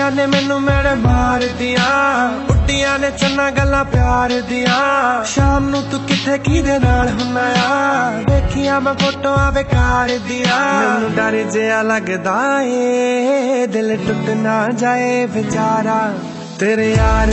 कुड़ियां ने मैनू मेरे मार दिया, बुड्डियां ने चन्ना गल्लां प्यार दिया। शाम नू तू किथे किदे नाल हुन्ना आ, देखिया मैं फोटोआं बेकार दिया। मैनू डर जिहा लगदा ए दिल टुट ना जाए बेचारा, तेरे यार